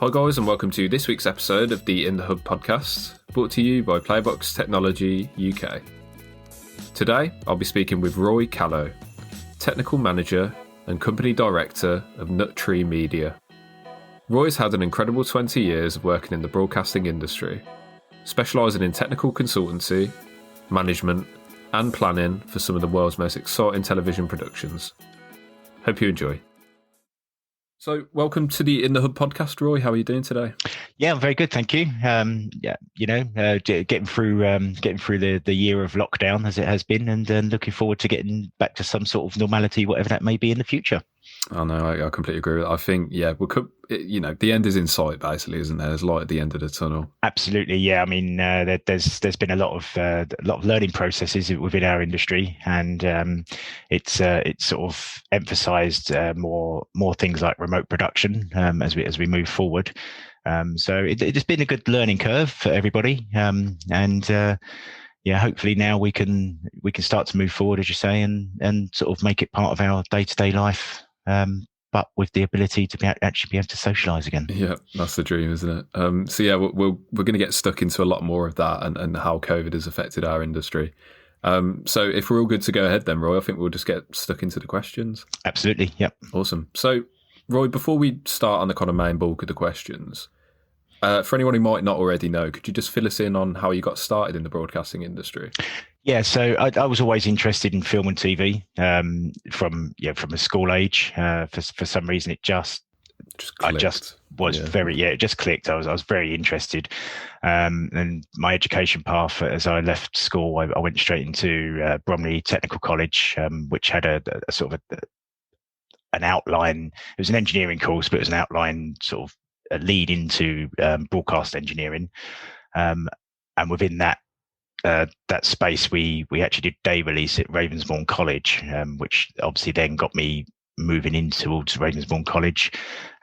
Hi guys, and welcome to this week's episode of the In the Hub podcast, brought to you by Playbox Technology UK. Today, I'll be speaking with Roy Callow, Technical Manager and Company Director of Nut Tree Media. Roy's had an incredible 20 years of working in the broadcasting industry, specialising in technical consultancy, management and planning for some of the world's most exciting television productions. Hope you enjoy. So, welcome to the In the Hub podcast, Roy. How are you doing today? Yeah, I'm very good, thank you. Getting through the year of lockdown as it has been, and looking forward to getting back to some sort of normality, whatever that may be in the future. Oh no, I completely agree with that. I think, the end is in sight, basically, isn't there? There's light at the end of the tunnel. Absolutely, yeah. I mean, there's been a lot of learning processes within our industry, and it's sort of emphasised more things like remote production as we move forward. So it's been a good learning curve for everybody, hopefully now we can start to move forward, as you say, and sort of make it part of our day-to-day life. But with the ability to actually be able to socialise again. Yeah, that's the dream, isn't it? We're going to get stuck into a lot more of that and how COVID has affected our industry. So if we're all good to go ahead then, Roy, I think we'll just get stuck into the questions. Absolutely, yep. Awesome. So, Roy, before we start on the kind of main bulk of the questions, for anyone who might not already know, could you just fill us in on how you got started in the broadcasting industry? Yeah, so I was always interested in film and TV from a school age. For some reason, it just clicked. I was very interested, and my education path as I left school, I went straight into Bromley Technical College, which had a sort of an outline. It was an engineering course, but it was an outline sort of a lead into broadcast engineering, and within that space, we actually did day release at Ravensbourne College, which obviously then got me moving into towards Ravensbourne College.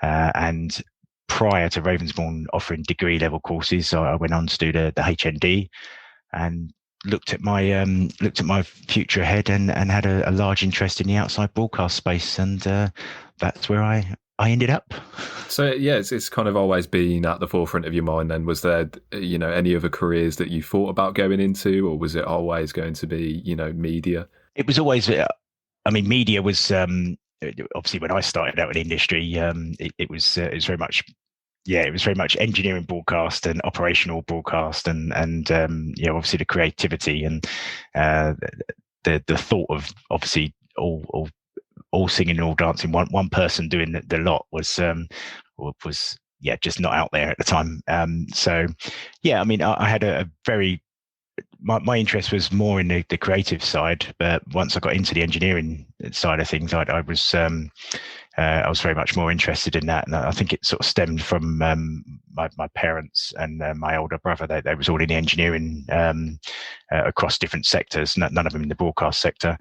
And prior to Ravensbourne offering degree level courses, so I went on to do the HND, and looked at my future ahead, and had a large interest in the outside broadcast space, and that's where I ended up. So yeah, it's kind of always been at the forefront of your mind then. Was there, any other careers that you thought about going into, or was it always going to be, media? It was always, media was, obviously when I started out in the industry, it was very much, it was very much engineering broadcast and operational broadcast, and obviously the creativity and the thought of obviously all singing and all dancing, one person doing the lot was just not out there at the time. I had a very, my interest was more in the creative side, but once I got into the engineering side of things, I was very much more interested in that, and I think it sort of stemmed from my parents and my older brother. They was all in the engineering across different sectors, none of them in the broadcast sector.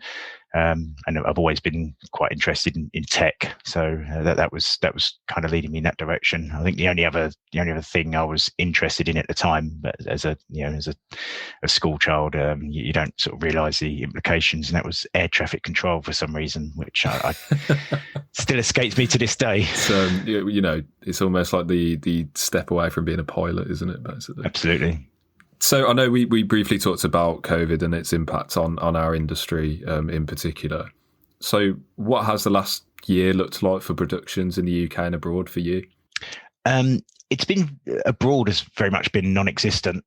And I've always been quite interested in tech, so that was kind of leading me in that direction. I think the only other thing I was interested in at the time, but as a school child, you don't sort of realise the implications, and that was air traffic control for some reason, which I still escapes me to this day. So it's almost like the step away from being a pilot, isn't it? Basically, absolutely. So I know we briefly talked about COVID and its impact on our industry in particular. So what has the last year looked like for productions in the UK and abroad for you? It's been abroad has very much been non-existent.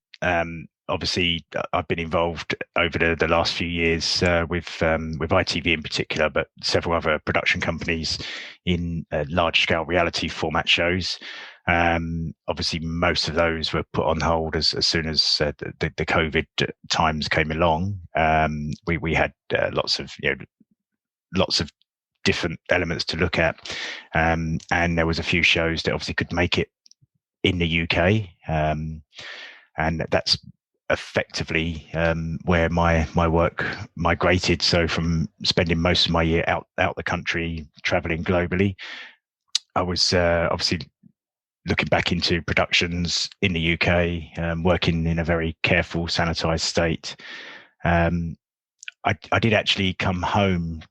Obviously, I've been involved over the last few years with ITV in particular, but several other production companies in large-scale reality format shows. Obviously, most of those were put on hold as soon as the COVID times came along. We had lots of different elements to look at, and there was a few shows that obviously could make it in the UK, and that's effectively where my work migrated. So from spending most of my year out the country, traveling globally, I was obviously looking back into productions in the UK, working in a very careful, sanitised state. I did actually come home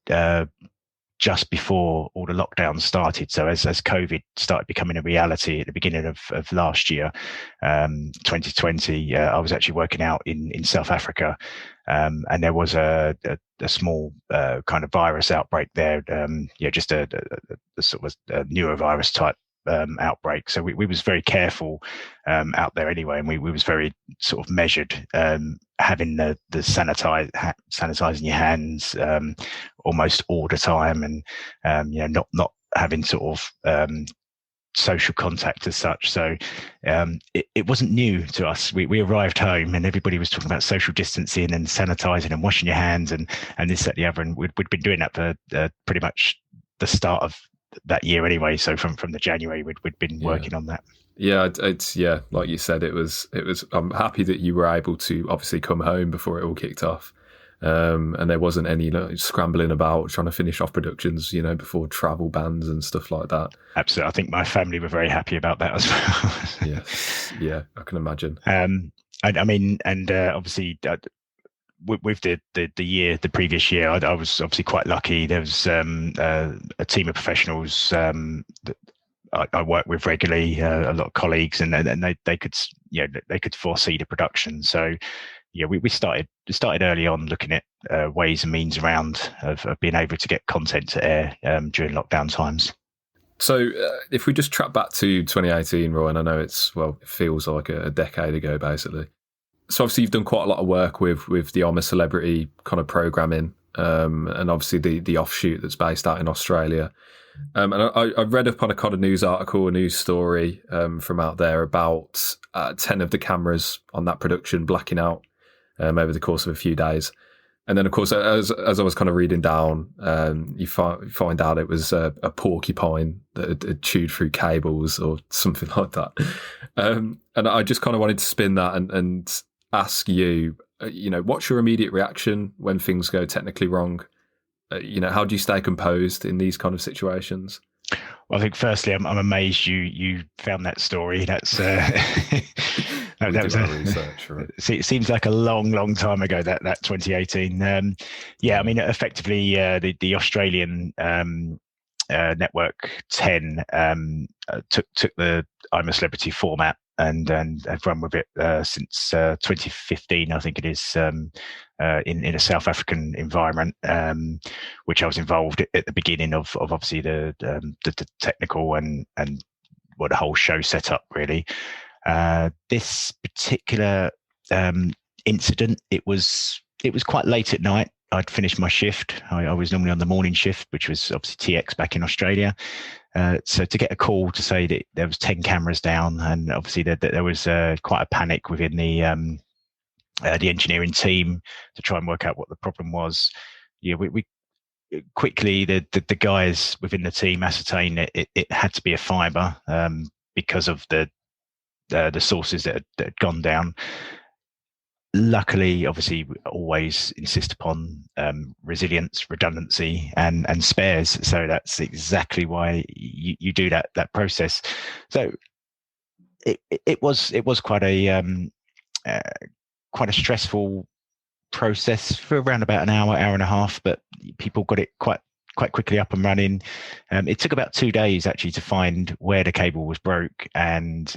just before all the lockdowns started. So as COVID started becoming a reality at the beginning of last year, 2020, I was actually working out in South Africa, and there was a small kind of virus outbreak there. Just a sort of a neurovirus type outbreak. So we was very careful out there anyway, and we was very sort of measured, having the sanitizing your hands almost all the time, and not having sort of social contact as such. So it wasn't new to us. We arrived home and everybody was talking about social distancing and sanitizing and washing your hands and this, that, the other, and we'd been doing that for pretty much the start of that year anyway. So from the January we'd been working on that. Yeah, it's like you said, it was I'm happy that you were able to obviously come home before it all kicked off, and there wasn't any scrambling about trying to finish off productions before travel bans and stuff like that. Absolutely. I think my family were very happy about that as well. yeah, I can imagine. Obviously with the previous year, I was obviously quite lucky. There was a team of professionals that I work with regularly, a lot of colleagues, and they could foresee the production. So we started early on looking at ways and means around of being able to get content to air during lockdown times. So if we just track back to 2018, Roy, and I know it feels like a decade ago basically. So obviously you've done quite a lot of work with the I'm a Celebrity kind of programming, and obviously the offshoot that's based out in Australia. And I read up on a kind of news article, a news story from out there about 10 of the cameras on that production blacking out over the course of a few days. And then, of course, as I was kind of reading down, you find out it was a porcupine that had chewed through cables or something like that. And I just kind of wanted to spin that and ask you, what's your immediate reaction when things go technically wrong? How do you stay composed in these kind of situations? Well, I think firstly, I'm amazed you found that story. That's that was research. Right? It seems like a long time ago. That 2018. Effectively, the Australian network 10 took the I'm a Celebrity format and have run with it since 2015, I think it is, in a South African environment, which I was involved at the beginning of obviously the technical and what the whole show set up really. This particular incident, it was quite late at night. I'd finished my shift. I was normally on the morning shift, which was obviously TX back in Australia. So to get a call to say that there was 10 cameras down, and obviously there was quite a panic within the engineering team to try and work out what the problem was. We quickly, the guys within the team ascertained it had to be a fibre because of the sources that had gone down. Luckily, obviously, we always insist upon resilience, redundancy, and spares. So that's exactly why you do that process. So it was quite a stressful process for around about an hour and a half, but people got it quite quickly up and running. It took about 2 days actually to find where the cable was broke, and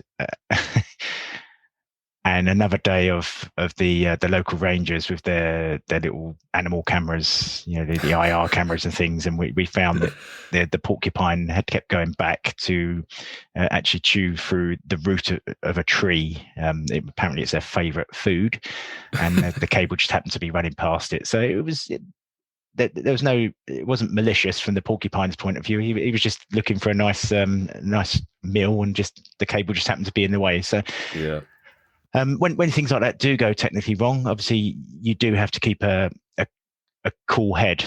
another day of the local rangers with their little animal cameras, the IR cameras and things, and we found that the porcupine had kept going back to actually chew through the root of a tree. Apparently it's their favourite food, and the cable just happened to be running past it. So it wasn't malicious from the porcupine's point of view. He was just looking for a nice meal, and just the cable just happened to be in the way. So yeah. When things like that do go technically wrong, obviously you do have to keep a cool head.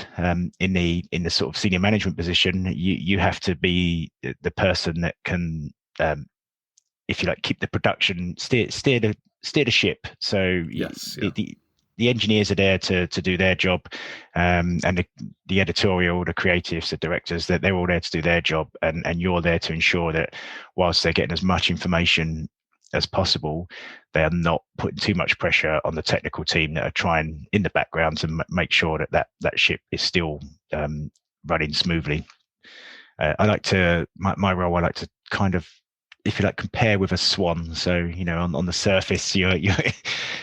In the sort of senior management position, you have to be the person that can, if you like, keep the production, steer the ship. So yes, yeah. The engineers are there to do their job, and the editorial, the creatives, the directors, that they're all there to do their job, and you're there to ensure that whilst they're getting as much information as possible, they are not putting too much pressure on the technical team that are trying in the background to make sure that ship is still running smoothly. I like to my role. I like to kind of, if you like, compare with a swan. So, you know, on the surface, you're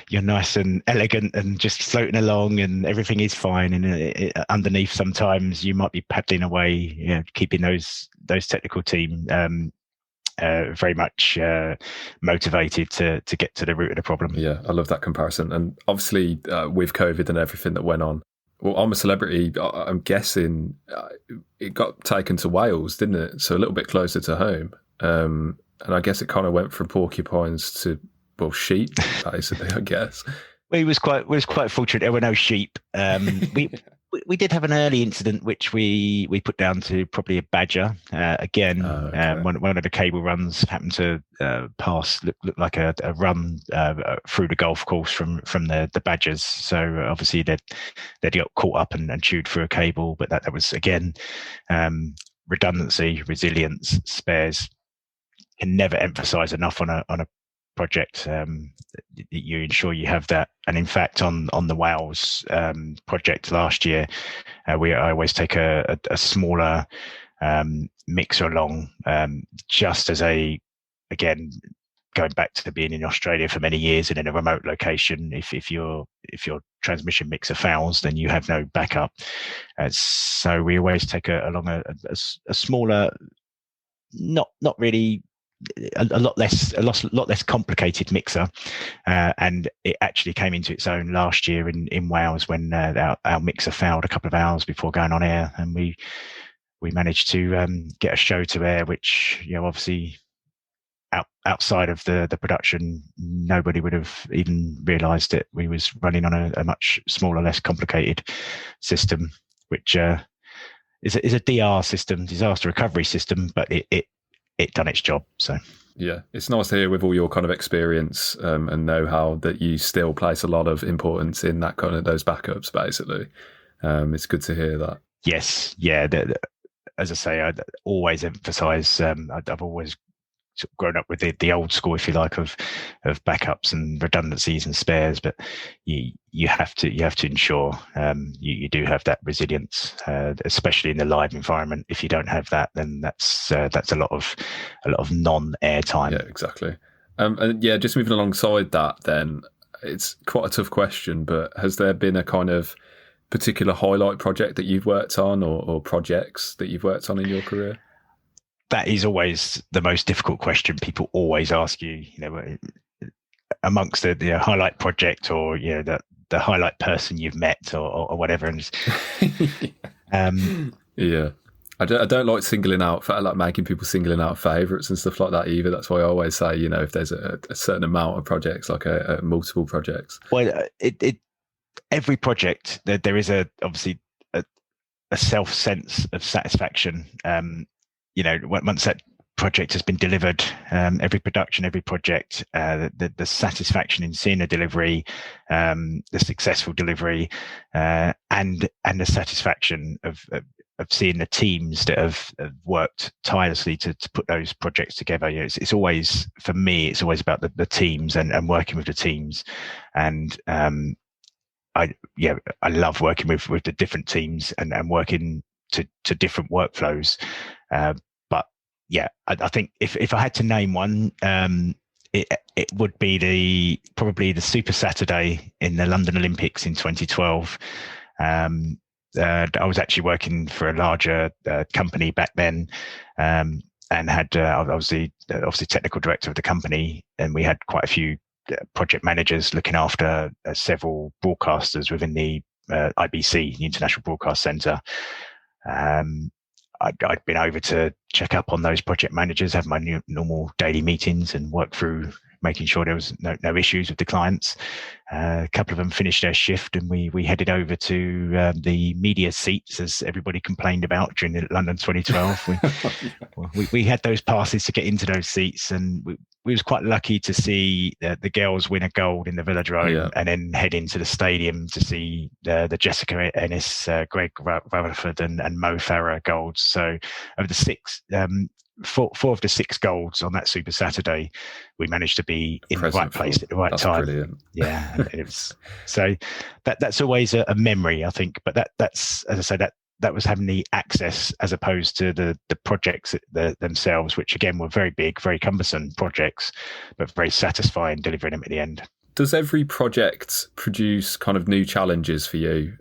you're nice and elegant and just floating along, and everything is fine. And underneath, sometimes you might be paddling away, you know, keeping those technical team very much motivated to get to the root of the problem. Yeah, I love that comparison. And obviously, with COVID and everything that went on, well, I'm a Celebrity. I'm guessing it got taken to Wales, didn't it? So a little bit closer to home. And I guess it kind of went from porcupines to, well, sheep, basically, I guess. We was quite fortunate. There were no sheep. We did have an early incident which we put down to probably a badger. Again, okay. One of the cable runs happened to pass, looked like a run through the golf course from the badgers. So obviously they'd got caught up and chewed through a cable. But that was, again, redundancy, resilience, spares. Can never emphasize enough on a project. You ensure you have that. And in fact, on the Wales project last year, I always take a smaller mixer along, just as again, going back to being in Australia for many years and in a remote location. If your transmission mixer fails, then you have no backup. So we always take along a smaller, not really. A lot less complicated mixer, and it actually came into its own last year in Wales when our mixer failed a couple of hours before going on air, and we managed to get a show to air, which, you know, obviously outside of the production, nobody would have even realised it. We was running on a much smaller, less complicated system, which is a DR system, disaster recovery system, but it done its job. So yeah, it's nice to hear, with all your kind of experience and know-how, that you still place a lot of importance in that kind of those backups. Basically, it's good to hear that. Yes, yeah. As I say, I always emphasise. I've always sort of grown up with the old school, if you like, of backups and redundancies and spares. But you have to ensure you do have that resilience, especially in the live environment. If you don't have that, then that's a lot of non-air time. Yeah, exactly. And yeah, just moving alongside that, then it's quite a tough question, but has there been a kind of particular highlight project that you've worked on, or projects that you've worked on in your career? That is always the most difficult question. People always ask you, you know, amongst the highlight project, or, you know, the highlight person you've met, or whatever. And yeah, I don't like singling out, like making people singling out favourites and stuff like that either. That's why I always say, you know, if there's a certain amount of projects, like a multiple projects. Well, every project there is obviously a self sense of satisfaction. You know, once that project has been delivered, every production, every project, the satisfaction in seeing a delivery, the successful delivery, and the satisfaction of seeing the teams that have worked tirelessly to put those projects together. You know, it's always, for me, it's always about the teams and working with the teams. And I love working with the different teams and working to different workflows. But yeah, I think if I had to name one, it would be probably the Super Saturday in the London Olympics in 2012. I was actually working for a larger company back then, and had I was the obviously technical director of the company, and we had quite a few project managers looking after several broadcasters within the IBC, the International Broadcast Centre. I'd been over to check up on those project managers, have my normal daily meetings, and work through making sure there was no issues with the clients. A couple of them finished their shift, and we headed over to the media seats, as everybody complained about during the London 2012. We had those passes to get into those seats, and we was quite lucky to see the girls win a gold in the Velodrome, and then head into the stadium to see the Jessica Ennis, Greg Rutherford, and Mo Farah golds. So of the six, four of the 6 golds on that Super Saturday, we managed to be in the right place at the right time. Brilliant. Yeah, and it was so that's always a memory, I think. But that's, as I say, that was having the access as opposed to the projects themselves, which again were very big, very cumbersome projects, but very satisfying delivering them at the end. Does every project produce kind of new challenges for you?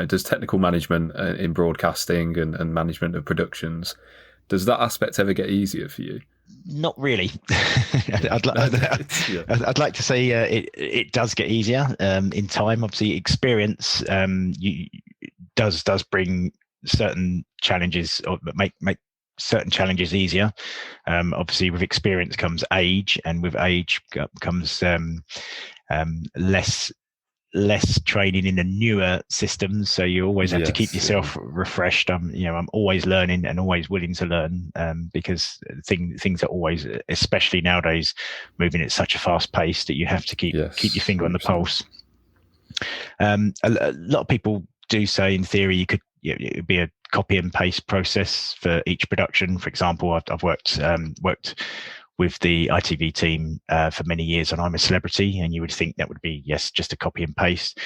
Does technical management in broadcasting and management of productions, does that aspect ever get easier for you? Not really. I'd like to say it does get easier in time. Obviously, experience does bring certain challenges, or make certain challenges easier. Obviously, with experience comes age, and with age comes less training in the newer systems, so you always have to keep yourself refreshed. I'm always learning and always willing to learn, because things are always, especially nowadays, moving at such a fast pace that you have to keep your finger 100%. On the pulse. A lot of people do say, in theory, you could it'd be a copy and paste process for each production. For example, I've worked with the ITV team for many years, and I'm a Celebrity, and you would think that would be just a copy and paste.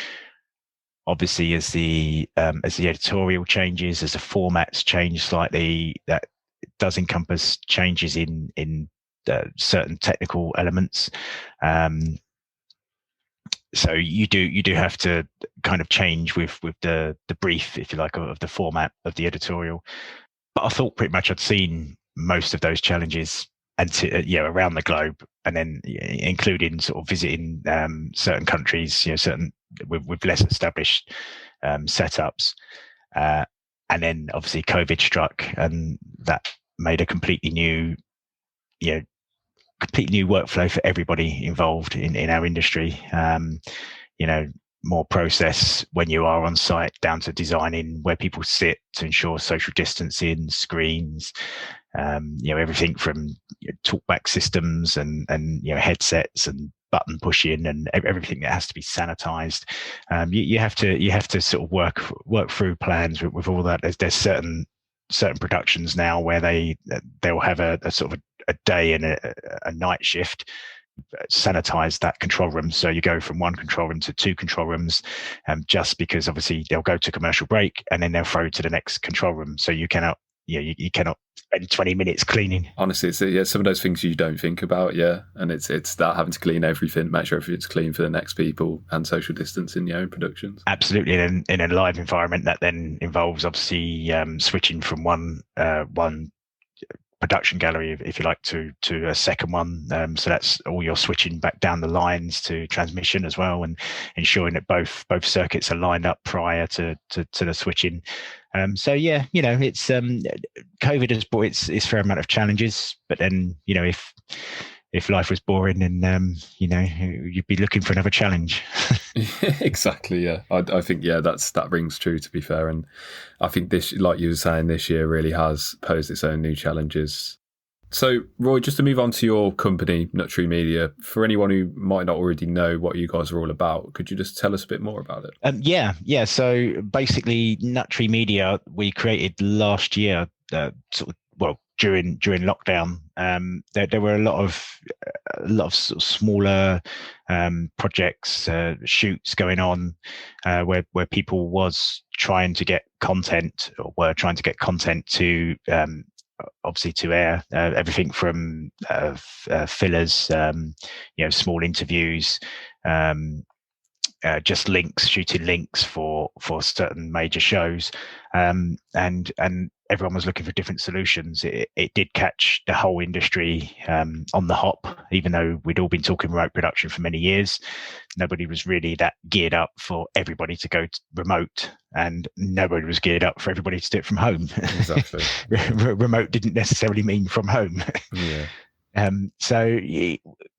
Obviously, as the editorial changes, as the formats change slightly, that does encompass changes in certain technical elements. So you do have to kind of change with the brief, if you like, of the format of the editorial. But I thought pretty much I'd seen most of those challenges around the globe, and then including sort of visiting certain countries, certain with less established setups, and then obviously COVID struck, and that made a completely new workflow for everybody involved in our industry. More process when you are on site, down to designing where people sit to ensure social distancing, screens, everything from talkback systems and headsets and button pushing and everything that has to be sanitized. You have to sort of work through plans with all that. There's certain productions now where they'll have a sort of a day and a night shift, sanitize that control room, so you go from one control room to two control rooms, just because obviously they'll go to commercial break and then they'll throw to the next control room, so you cannot spend 20 minutes cleaning. Honestly, it's some of those things you don't think about, and it's that having to clean everything, make sure everything's clean for the next people, and social distancing in productions. Absolutely. In a live environment, that then involves obviously switching from one production gallery, if you like, to a second one. So that's all you're switching back down the lines to transmission as well, and ensuring that both circuits are lined up prior to the switching. It's COVID has brought its fair amount of challenges, but then if life was boring, then you'd be looking for another challenge. Exactly. Yeah, I think that rings true, to be fair, and I think this, like you were saying, this year really has posed its own new challenges. So, Roy, just to move on to your company, Nut Tree Media, for anyone who might not already know what you guys are all about, could you just tell us a bit more about it? So basically, Nut Tree Media we created last year, during lockdown. There were a lot of sort of smaller projects, shoots going on, where people was trying to get content, or were trying to get content to obviously to air, everything from fillers, small interviews, just shooting links for certain major shows, and everyone was looking for different solutions. It did catch the whole industry on the hop, even though we'd all been talking remote production for many years. Nobody was really that geared up for everybody to go remote, and nobody was geared up for everybody to do it from home. Exactly. Remote didn't necessarily mean from home. Yeah. So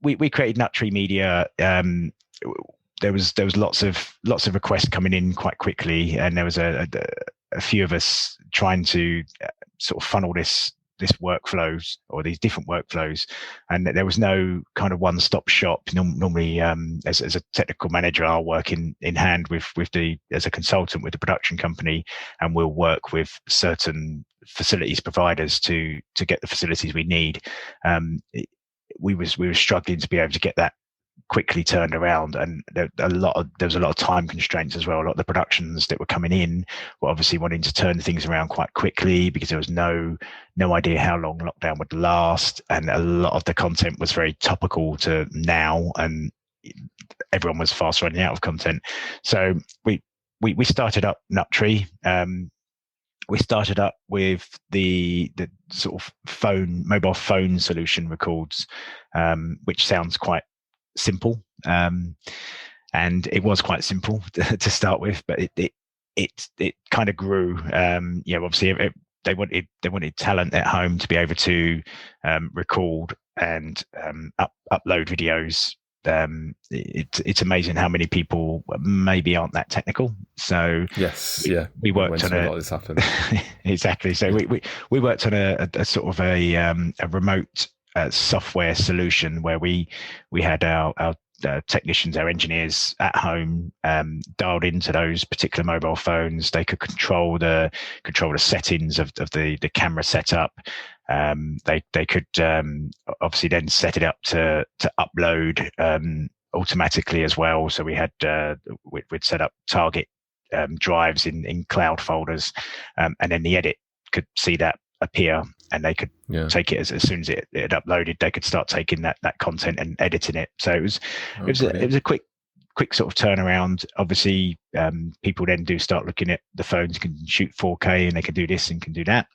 we created Nut Tree Media. There was lots of requests coming in quite quickly, and there was a few of us trying to sort of funnel this workflows, or these different workflows, and there was no kind of one-stop shop. Normally, as a technical manager, I'll work in hand with as a consultant with the production company, and we'll work with certain facilities providers to get the facilities we need. We were struggling to be able to get that quickly turned around, and there was a lot of time constraints as well. A lot of the productions that were coming in were obviously wanting to turn things around quite quickly because there was no idea how long lockdown would last, and a lot of the content was very topical to now, and everyone was fast running out of content. So we started up Nuttree. We started up with the sort of mobile phone solution records, which sounds quite simple, and it was quite simple to start with, but it kind of grew. Obviously they wanted talent at home to be able to record and upload videos. It's amazing how many people maybe aren't that technical. So yes, we worked on a lot of this happened. Exactly. So we worked on a sort of a remote software solution where we had our technicians, our engineers at home, dialed into those particular mobile phones. They could control the settings of the camera setup. They could obviously then set it up to upload automatically as well. So we had we'd set up target drives in cloud folders, and then the edit could see that appear, and they could take it as soon as it had uploaded. They could start taking that content and editing it. So it was a quick sort of turnaround. Obviously, people then do start looking at the phones can shoot 4K and they can do this and can do that.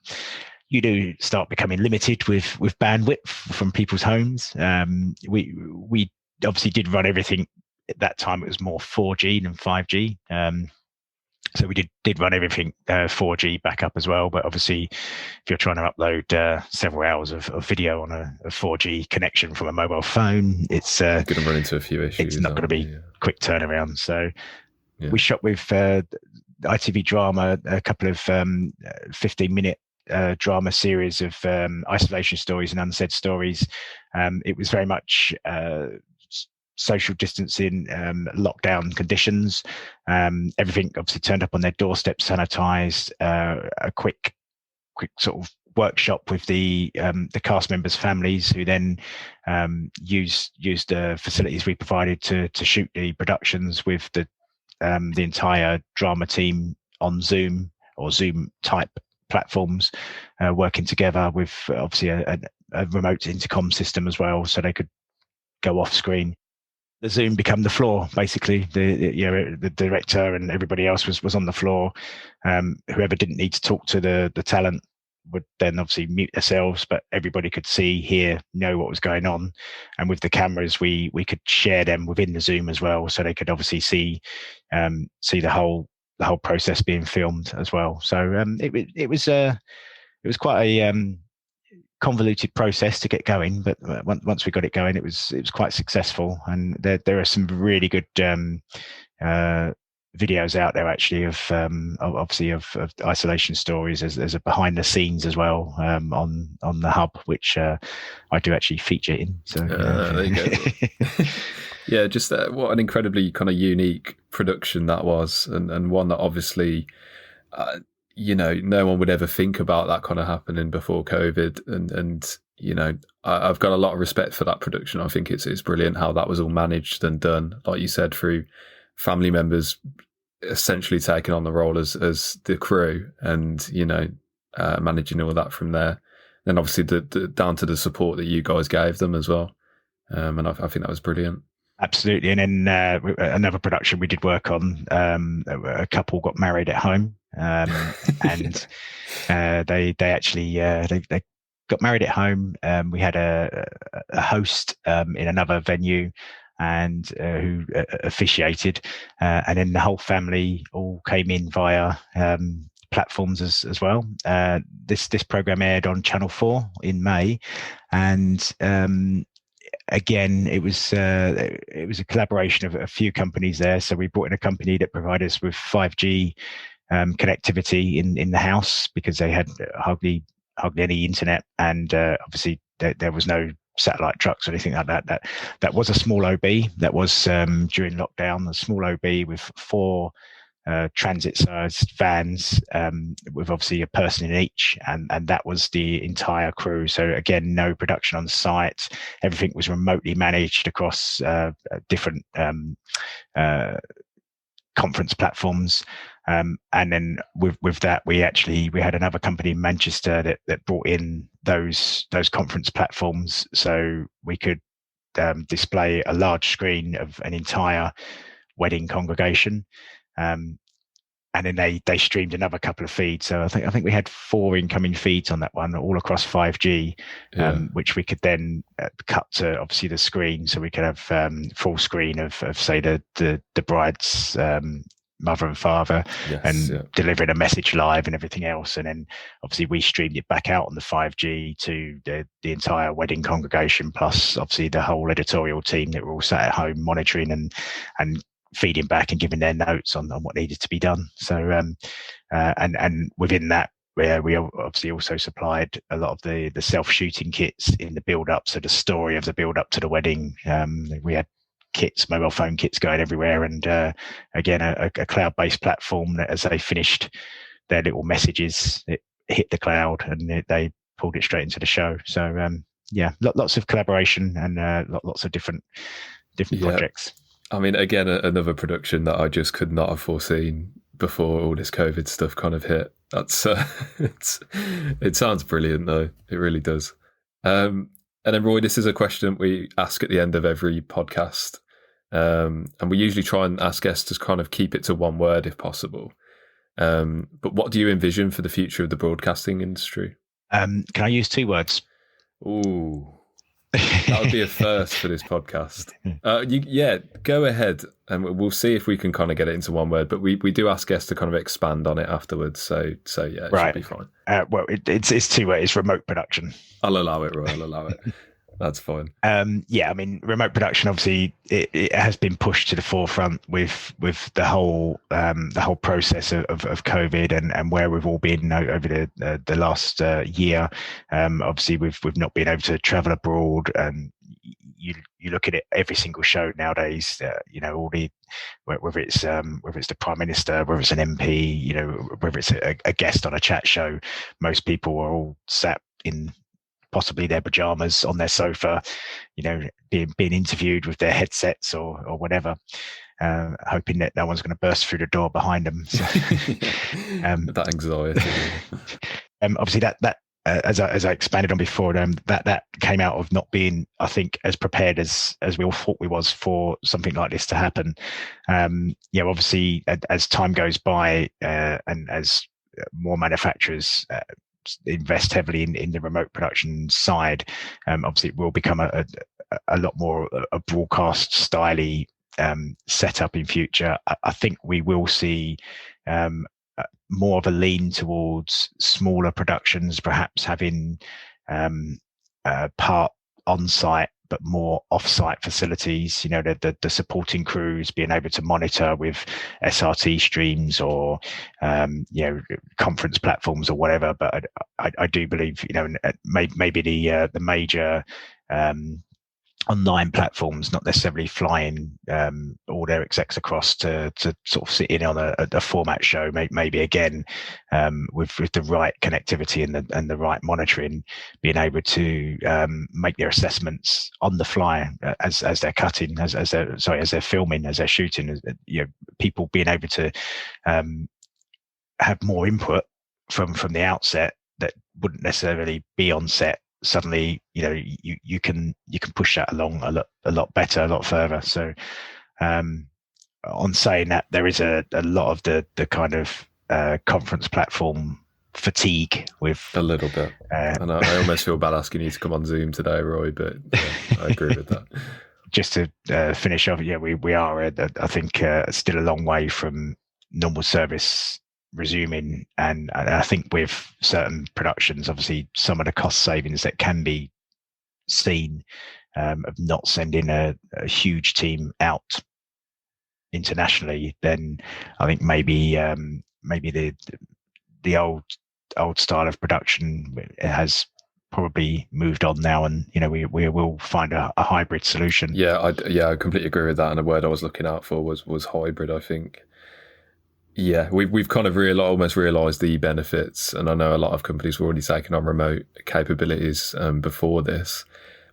You do start becoming limited with bandwidth from people's homes. We obviously did run everything at that time. It was more 4G than 5G. So we did run everything 4G backup as well. But obviously, if you're trying to upload several hours of video on a 4G connection from a mobile phone, it's going to run into a few issues. It's not going to be quick turnaround. So we shot with ITV Drama a couple of 15-minute drama series of isolation stories and unsaid stories. It was very much social distancing, lockdown conditions. Everything obviously turned up on their doorstep, sanitized. A quick sort of workshop with the cast members' families, who then used the facilities we provided to shoot the productions with the entire drama team on Zoom or Zoom type platforms, working together with obviously a remote intercom system as well, so they could go off screen. The Zoom became the floor, basically. The director and everybody else was on the floor. Whoever didn't need to talk to the talent would then obviously mute themselves, but everybody could see, hear, know what was going on. And with the cameras, we could share them within the Zoom as well, so they could obviously see the whole process being filmed as well. So it was quite a convoluted process to get going, but once we got it going, it was quite successful. And there are some really good videos out there actually of obviously of isolation stories as a behind the scenes as well, on the hub, which I do actually feature in. So there you go. Yeah, just what an incredibly kind of unique production that was, and one that obviously no one would ever think about that kind of happening before COVID. And I've got a lot of respect for that production. I think it's brilliant how that was all managed and done, like you said, through family members essentially taking on the role as the crew, and managing all that from there. Then obviously down to the support that you guys gave them as well. And I think that was brilliant. Absolutely. And then another production we did work on, a couple got married at home, and they actually they got married at home. We had a host in another venue, and who officiated, and then the whole family all came in via platforms as well. This program aired on Channel 4 in May, and again, it was a collaboration of a few companies there. So we brought in a company that provided us with 5G connectivity in the house, because they had hardly any internet, and obviously there was no satellite trucks or anything like that. That was a small OB. That was during lockdown, a small OB with 4 transit-sized vans with obviously a person in each, and that was the entire crew. So again, no production on site. Everything was remotely managed across different conference platforms. And then with that, we had another company in Manchester that brought in those conference platforms, so we could display a large screen of an entire wedding congregation. And then they streamed another couple of feeds. So I think we had 4 incoming feeds on that one, all across 5G, which we could then cut to obviously the screen, so we could have full screen of say the bride's mother and father, delivering a message live and everything else. And then obviously we streamed it back out on the 5G to the entire wedding congregation, plus obviously the whole editorial team that were all sat at home monitoring and feeding back and giving their notes on what needed to be done. So and within that, we obviously also supplied a lot of the self-shooting kits in the build-up, so the story of the build-up to the wedding. We had kits, mobile phone kits going everywhere, and again a cloud-based platform that as they finished their little messages, it hit the cloud and they pulled it straight into the show. So lots of collaboration and lots of different projects. I mean, again, another production that I just could not have foreseen before all this COVID stuff kind of hit. That's it sounds brilliant though, it really does. And then Roy, this is a question we ask at the end of every podcast, and we usually try and ask guests to kind of keep it to one word if possible. But what do you envision for the future of the broadcasting industry? Can I use 2 words? Ooh, that would be a first for this podcast. Go ahead, and we'll see if we can kind of get it into one word. But we do ask guests to kind of expand on it afterwards. So yeah, it should be fine. Well, it's 2 words. It's remote production. I'll allow it, Roy. I'll allow it. That's fine. I mean, remote production, obviously, it has been pushed to the forefront with the whole process of COVID and where we've all been over the last year. Obviously, we've not been able to travel abroad, and you look at it, every single show nowadays. All the whether it's the Prime Minister, whether it's an MP, whether it's a guest on a chat show, most people are all sat in possibly their pajamas on their sofa, being interviewed with their headsets or whatever, hoping that no one's going to burst through the door behind them. So, that anxiety. Obviously, that as I expanded on before, that came out of not being, I think, as prepared as we all thought we was for something like this to happen. Obviously, as time goes by, and as more manufacturers invest heavily in the remote production side, obviously it will become a lot more a broadcast style setup in future. I think we will see more of a lean towards smaller productions, perhaps having part on site but more off-site facilities, the supporting crews being able to monitor with SRT streams or, conference platforms or whatever. But I do believe, maybe the major online platforms not necessarily flying all their execs across to sort of sit in on a format show, maybe again with the right connectivity and the right monitoring, being able to make their assessments on the fly as they're cutting, as they're filming, as they're shooting. People being able to have more input from the outset that wouldn't necessarily be on set. Suddenly, you can push that along a lot better, a lot further. So, on saying that, there is a lot of the kind of conference platform fatigue with a little bit, and I almost feel bad asking you to come on Zoom today, Roy. But I agree with that. Just to finish off, we are, I think, still a long way from normal service resuming, and I think with certain productions, obviously some of the cost savings that can be seen of not sending a huge team out internationally, then I think maybe the old style of production has probably moved on now, and we will find a hybrid solution. I completely agree with that, and the word I was looking out for was hybrid. I think Yeah, we've kind of almost realised the benefits, and I know a lot of companies were already taking on remote capabilities before this,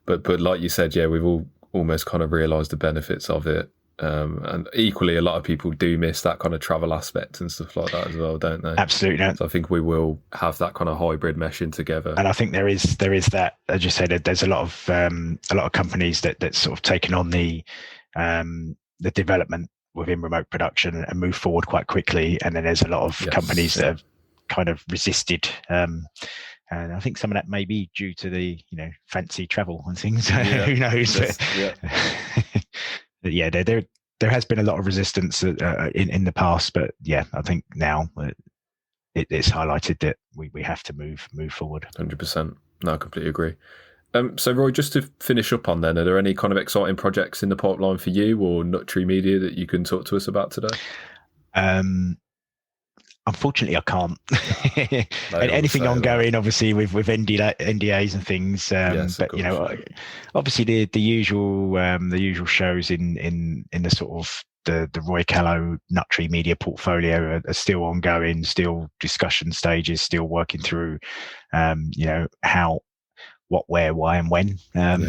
but like you said, yeah, we've all almost kind of realised the benefits of it, and equally, a lot of people do miss that kind of travel aspect and stuff like that as well, don't they? Absolutely. So I think we will have that kind of hybrid meshing together. And I think there is that, as you said, there's a lot of companies that sort of taken on the development within remote production and move forward quite quickly. And then there's a lot of companies that have kind of resisted. And I think some of that may be due to the, fancy travel and things. Who knows? But yeah, there has been a lot of resistance in the past, but yeah, I think now it's highlighted that we have to move forward. 100%. No, I completely agree. So, Roy, just to finish up on then, are there any kind of exciting projects in the pipeline for you or Nut Tree Media that you can talk to us about today? Unfortunately, I can't. Anything ongoing, obviously, with NDAs and things. But obviously the usual shows in the sort of the Roy Callow Nut Tree Media portfolio are still ongoing, still discussion stages, still working through, how, what, where, why, and when on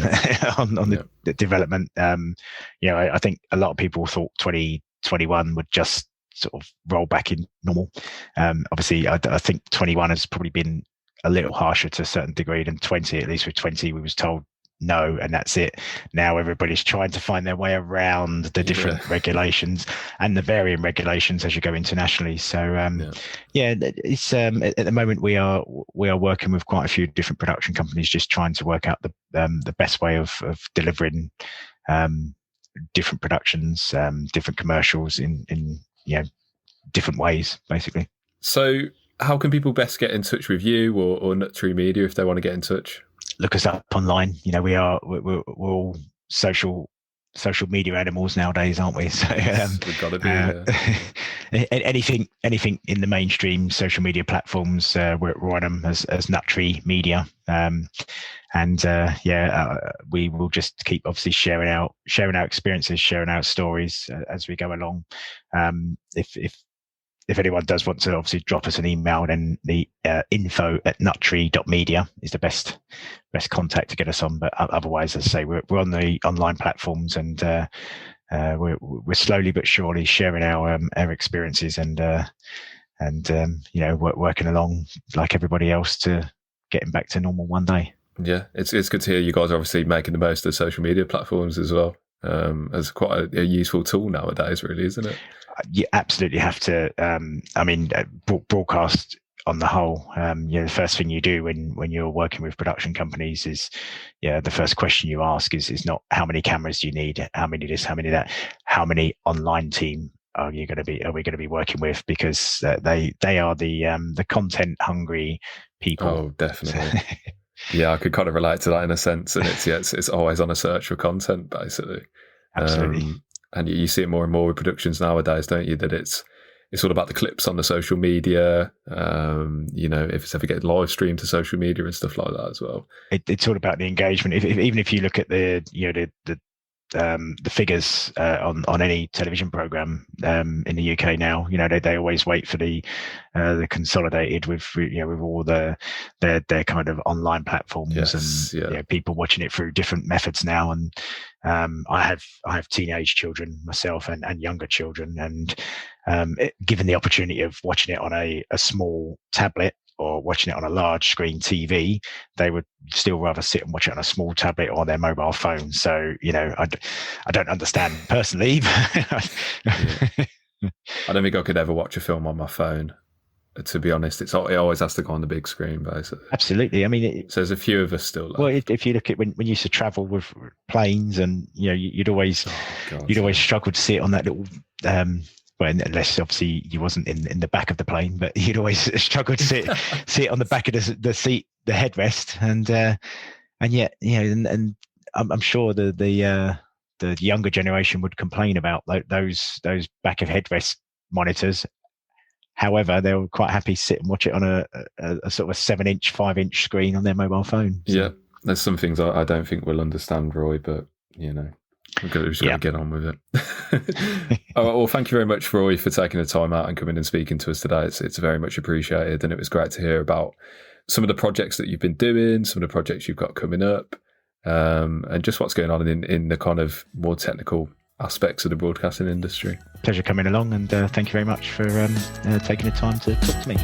the development. I think a lot of people thought 2021 would just sort of roll back in normal. Obviously, I think 21 has probably been a little harsher to a certain degree than 20. At least with 20, we was told no, and that's it. Now everybody's trying to find their way around the different regulations and the varying regulations as you go internationally. So it's at the moment we are working with quite a few different production companies, just trying to work out the best way of delivering different productions, different commercials in different ways, basically. So how can people best get in touch with you or Nut Tree Media if they want to get in touch? Look us up online. We're all social media animals nowadays, aren't we? So we've got to be anything in the mainstream social media platforms. We're on them as Nut Tree Media, we will just keep obviously sharing our experiences, sharing our stories as we go along. If anyone does want to obviously drop us an email, then the info@nuttree.media is the best contact to get us on. But otherwise, as I say, we're on the online platforms, and we're slowly but surely sharing our experiences and working along like everybody else to getting back to normal one day. Yeah, it's good to hear you guys are obviously making the most of social media platforms as well. As quite a useful tool nowadays, really, isn't it? You absolutely have to. Broadcast on the whole. The first thing you do when you're working with production companies is, the first question you ask is not how many cameras do you need, how many this, how many that, how many online team are we going to be working with, because they are the content hungry people. Oh, definitely. Yeah, I could kind of relate to that in a sense, and it's always on a search for content, basically. Absolutely. And you see it more and more with productions nowadays, don't you? That it's all about the clips on the social media. If it's ever getting live streamed to social media and stuff like that as well. It's all about the engagement. Even if you look at the figures on any television program in the UK now, they always wait for the consolidated with all their kind of online platforms, people watching it through different methods now. And I have teenage children myself and younger children, and given the opportunity of watching it on a small tablet or watching it on a large screen TV, they would still rather sit and watch it on a small tablet or their mobile phone. So, I don't understand personally. I don't think I could ever watch a film on my phone. To be honest, it always has to go on the big screen, basically. Absolutely. I mean, so there's a few of us still left. Well, if you look at when you used to travel with planes, and you'd always struggle to see it on that little. Well, unless obviously you wasn't in the back of the plane, but you'd always struggle to see it on the back of the seat, the headrest, and yet and I'm sure the younger generation would complain about those back of headrest monitors. However, they were quite happy to sit and watch it on a sort of a 7-inch, 5-inch screen on their mobile phone. So. Yeah, there's some things I don't think we'll understand, Roy, but We're just going to get on with it. Well, thank you very much, Roy, for taking the time out and coming and speaking to us today. It's very much appreciated, and it was great to hear about some of the projects that you've been doing, some of the projects you've got coming up, and just what's going on in the kind of more technical aspects of the broadcasting industry. Pleasure coming along, and thank you very much for taking the time to talk to me.